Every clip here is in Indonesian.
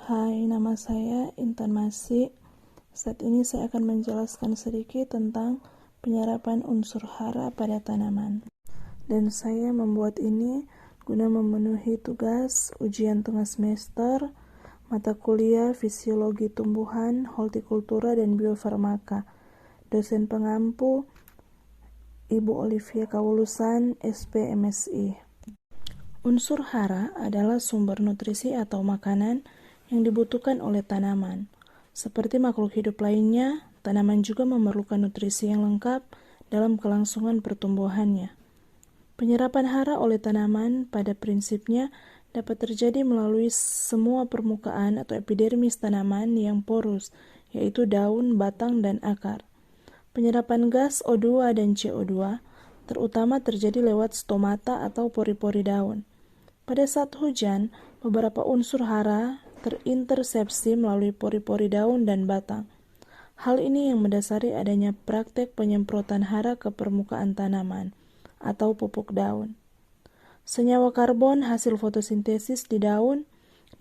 Hai, nama saya Intan Masi. Saat ini saya akan menjelaskan sedikit tentang penyerapan unsur hara pada tanaman. Dan saya membuat ini guna memenuhi tugas ujian tengah semester, mata kuliah Fisiologi Tumbuhan, Hortikultura, dan Biofarmaka. Dosen pengampu Ibu Olivia Kawulusan, SP MSI. Unsur hara adalah sumber nutrisi atau makanan yang dibutuhkan oleh tanaman. Seperti makhluk hidup lainnya, tanaman juga memerlukan nutrisi yang lengkap dalam kelangsungan pertumbuhannya. Penyerapan hara oleh tanaman pada prinsipnya dapat terjadi melalui semua permukaan atau epidermis tanaman yang porus, yaitu daun, batang, dan akar. Penyerapan gas O2 dan CO2 terutama terjadi lewat stomata atau pori-pori daun. Pada saat hujan, beberapa unsur hara terintersepsi melalui pori-pori daun dan batang. Hal ini yang mendasari adanya praktek penyemprotan hara ke permukaan tanaman atau pupuk daun. Senyawa karbon hasil fotosintesis di daun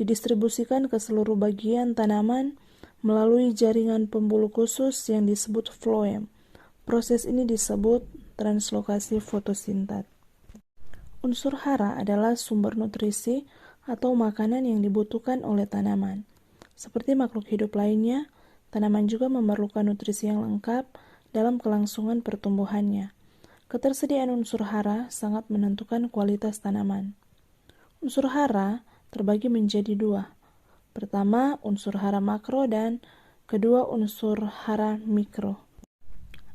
didistribusikan ke seluruh bagian tanaman melalui jaringan pembuluh khusus yang disebut floem. Proses ini disebut translokasi fotosintat. Unsur hara adalah sumber nutrisi atau makanan yang dibutuhkan oleh tanaman. Seperti makhluk hidup lainnya, tanaman juga memerlukan nutrisi yang lengkap dalam kelangsungan pertumbuhannya. Ketersediaan unsur hara sangat menentukan kualitas tanaman. Unsur hara terbagi menjadi dua. Pertama, unsur hara makro dan kedua, unsur hara mikro.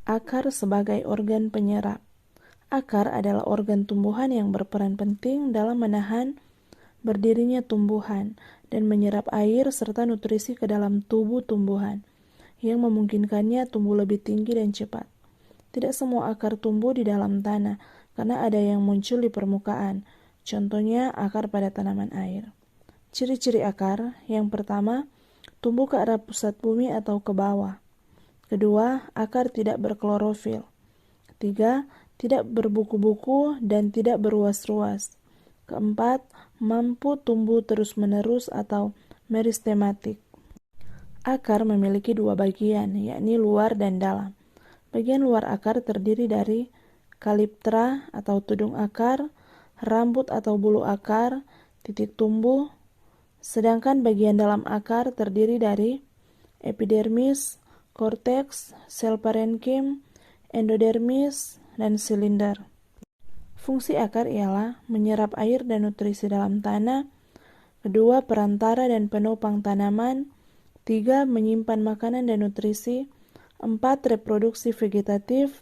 Akar sebagai organ penyerap. Akar adalah organ tumbuhan yang berperan penting dalam menahan berdirinya tumbuhan dan menyerap air serta nutrisi ke dalam tubuh tumbuhan, yang memungkinkannya tumbuh lebih tinggi dan cepat. Tidak semua akar tumbuh di dalam tanah, karena ada yang muncul di permukaan, contohnya akar pada tanaman air. Ciri-ciri akar, yang pertama, tumbuh ke arah pusat bumi atau ke bawah. Kedua, akar tidak berklorofil. Ketiga, tidak berbuku-buku dan tidak beruas-ruas. Keempat, mampu tumbuh terus-menerus atau meristematik. Akar memiliki dua bagian, yakni luar dan dalam. Bagian luar akar terdiri dari kaliptra atau tudung akar, rambut atau bulu akar, titik tumbuh, sedangkan bagian dalam akar terdiri dari epidermis, korteks, sel parenkim, endodermis, dan silinder. Fungsi akar ialah menyerap air dan nutrisi dalam tanah. Kedua, perantara dan penopang tanaman. Tiga, menyimpan makanan dan nutrisi. Empat, reproduksi vegetatif.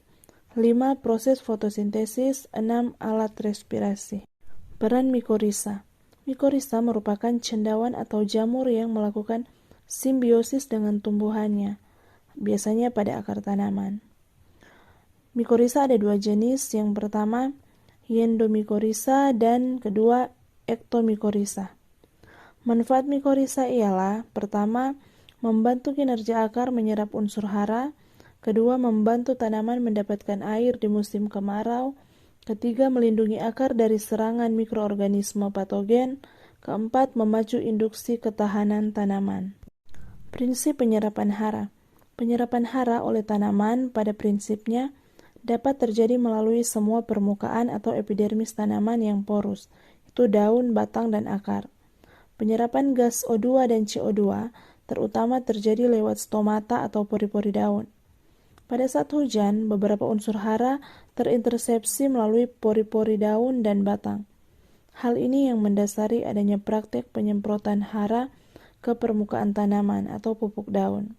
Lima, proses fotosintesis. Enam, alat respirasi. Peran mikorisa. Mikorisa merupakan cendawan atau jamur yang melakukan simbiosis dengan tumbuhannya, biasanya pada akar tanaman. Mikorisa ada dua jenis, yang pertama Yendomikorisa dan kedua Ektomikorisa. Manfaat mikorisa ialah pertama, membantu kinerja akar menyerap unsur hara, kedua, membantu tanaman mendapatkan air di musim kemarau, ketiga, melindungi akar dari serangan mikroorganisme patogen, keempat, memacu induksi ketahanan tanaman. Prinsip penyerapan hara. Penyerapan hara oleh tanaman pada prinsipnya dapat terjadi melalui semua permukaan atau epidermis tanaman yang porus, itu daun, batang, dan akar. Penyerapan gas O2 dan CO2 terutama terjadi lewat stomata atau pori-pori daun. Pada saat hujan, beberapa unsur hara terintersepsi melalui pori-pori daun dan batang. Hal ini yang mendasari adanya praktek penyemprotan hara ke permukaan tanaman atau pupuk daun.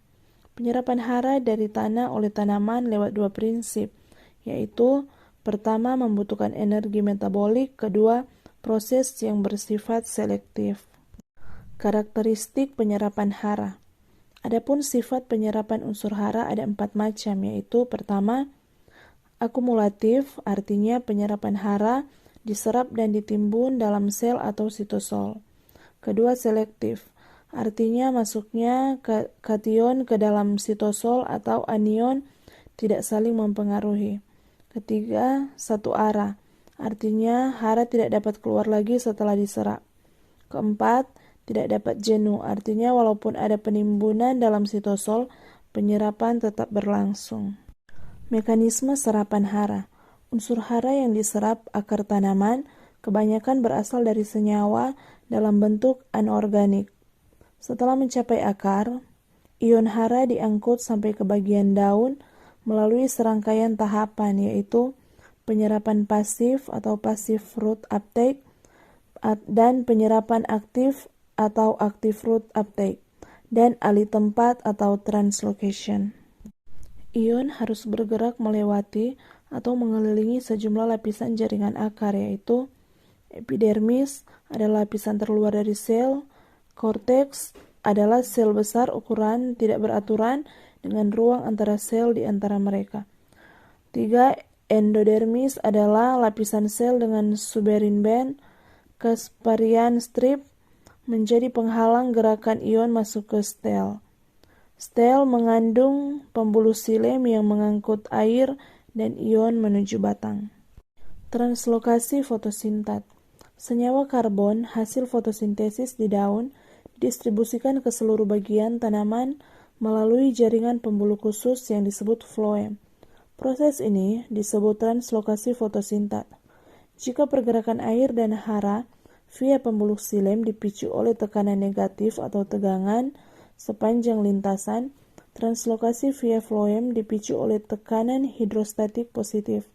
Penyerapan hara dari tanah oleh tanaman lewat dua prinsip, yaitu pertama, membutuhkan energi metabolik, kedua, proses yang bersifat selektif. Karakteristik penyerapan hara. Adapun sifat penyerapan unsur hara ada 4 macam, yaitu pertama, akumulatif, artinya penyerapan hara diserap dan ditimbun dalam sel atau sitosol. Kedua, selektif, artinya masuknya kation ke dalam sitosol atau anion tidak saling mempengaruhi. Ketiga, satu arah, artinya hara tidak dapat keluar lagi setelah diserap. Keempat, tidak dapat jenuh, artinya walaupun ada penimbunan dalam sitosol, penyerapan tetap berlangsung. Mekanisme serapan hara. Unsur hara yang diserap akar tanaman kebanyakan berasal dari senyawa dalam bentuk anorganik. Setelah mencapai akar, ion hara diangkut sampai ke bagian daun melalui serangkaian tahapan, yaitu penyerapan pasif atau passive root uptake dan penyerapan aktif atau active root uptake, dan alih tempat atau translocation. Ion harus bergerak melewati atau mengelilingi sejumlah lapisan jaringan akar, yaitu epidermis adalah lapisan terluar dari sel, korteks adalah sel besar ukuran tidak beraturan dengan ruang antara sel di antara mereka. 3. Endodermis adalah lapisan sel dengan suberin band. Kasparian strip menjadi penghalang gerakan ion masuk ke stel. Stel mengandung pembuluh xilem yang mengangkut air dan ion menuju batang. Translokasi fotosintat. Senyawa karbon hasil fotosintesis di daun didistribusikan ke seluruh bagian tanaman melalui jaringan pembuluh khusus yang disebut floem. Proses ini disebut translokasi fotosintat. Jika pergerakan air dan hara via pembuluh xilem dipicu oleh tekanan negatif atau tegangan sepanjang lintasan, translokasi via floem dipicu oleh tekanan hidrostatik positif.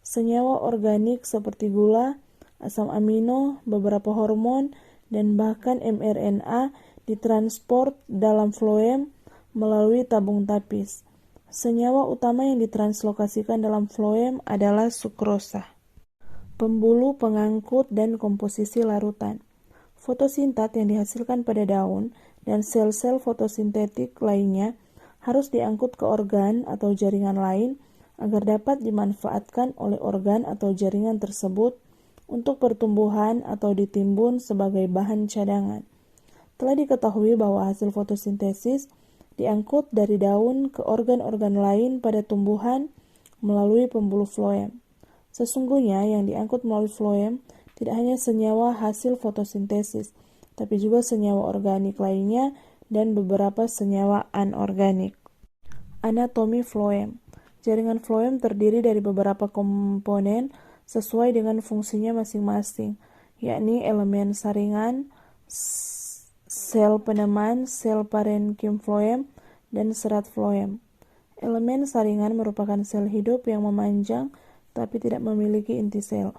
Senyawa organik seperti gula, asam amino, beberapa hormon, dan bahkan mRNA ditransport dalam floem melalui tabung tapis. Senyawa utama yang ditranslokasikan dalam floem adalah sukrosa. Pembuluh pengangkut dan komposisi larutan. Fotosintat yang dihasilkan pada daun dan sel-sel fotosintetik lainnya harus diangkut ke organ atau jaringan lain agar dapat dimanfaatkan oleh organ atau jaringan tersebut untuk pertumbuhan atau ditimbun sebagai bahan cadangan. Telah diketahui bahwa hasil fotosintesis diangkut dari daun ke organ-organ lain pada tumbuhan melalui pembuluh floem. Sesungguhnya yang diangkut melalui floem tidak hanya senyawa hasil fotosintesis, tapi juga senyawa organik lainnya dan beberapa senyawa anorganik. Anatomi floem. Jaringan floem terdiri dari beberapa komponen sesuai dengan fungsinya masing-masing, yakni elemen saringan, sel peneman, sel parenkim floem, dan serat floem. Elemen saringan merupakan sel hidup yang memanjang tapi tidak memiliki inti sel.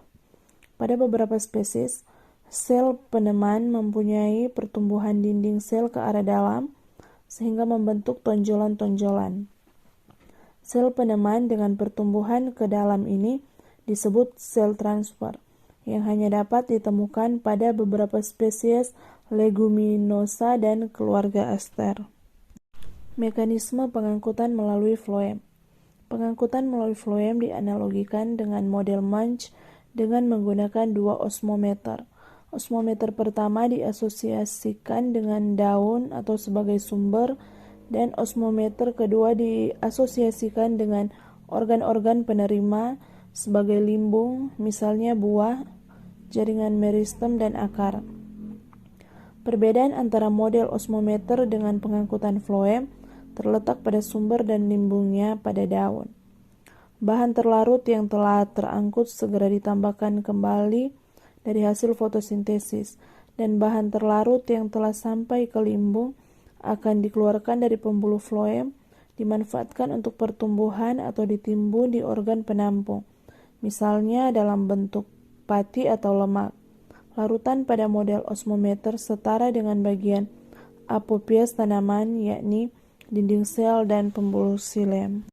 Pada beberapa spesies, sel peneman mempunyai pertumbuhan dinding sel ke arah dalam sehingga membentuk tonjolan-tonjolan. Sel peneman dengan pertumbuhan ke dalam ini disebut sel transfer, yang hanya dapat ditemukan pada beberapa spesies leguminosa dan keluarga aster. Mekanisme pengangkutan melalui floem. Pengangkutan melalui floem dianalogikan dengan model Munch dengan menggunakan dua osmometer. Osmometer pertama diasosiasikan dengan daun atau sebagai sumber, dan osmometer kedua diasosiasikan dengan organ-organ penerima sebagai limbung, misalnya buah, jaringan meristem, dan akar. Perbedaan antara model osmometer dengan pengangkutan floem terletak pada sumber dan limbungnya pada daun. Bahan terlarut yang telah terangkut segera ditambahkan kembali dari hasil fotosintesis, dan bahan terlarut yang telah sampai ke limbung akan dikeluarkan dari pembuluh floem, dimanfaatkan untuk pertumbuhan atau ditimbun di organ penampung, misalnya dalam bentuk pati atau lemak. Larutan pada model osmometer setara dengan bagian apopias tanaman, yakni dinding sel dan pembuluh xilem.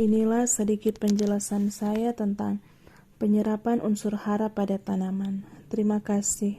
Inilah sedikit penjelasan saya tentang penyerapan unsur hara pada tanaman. Terima kasih.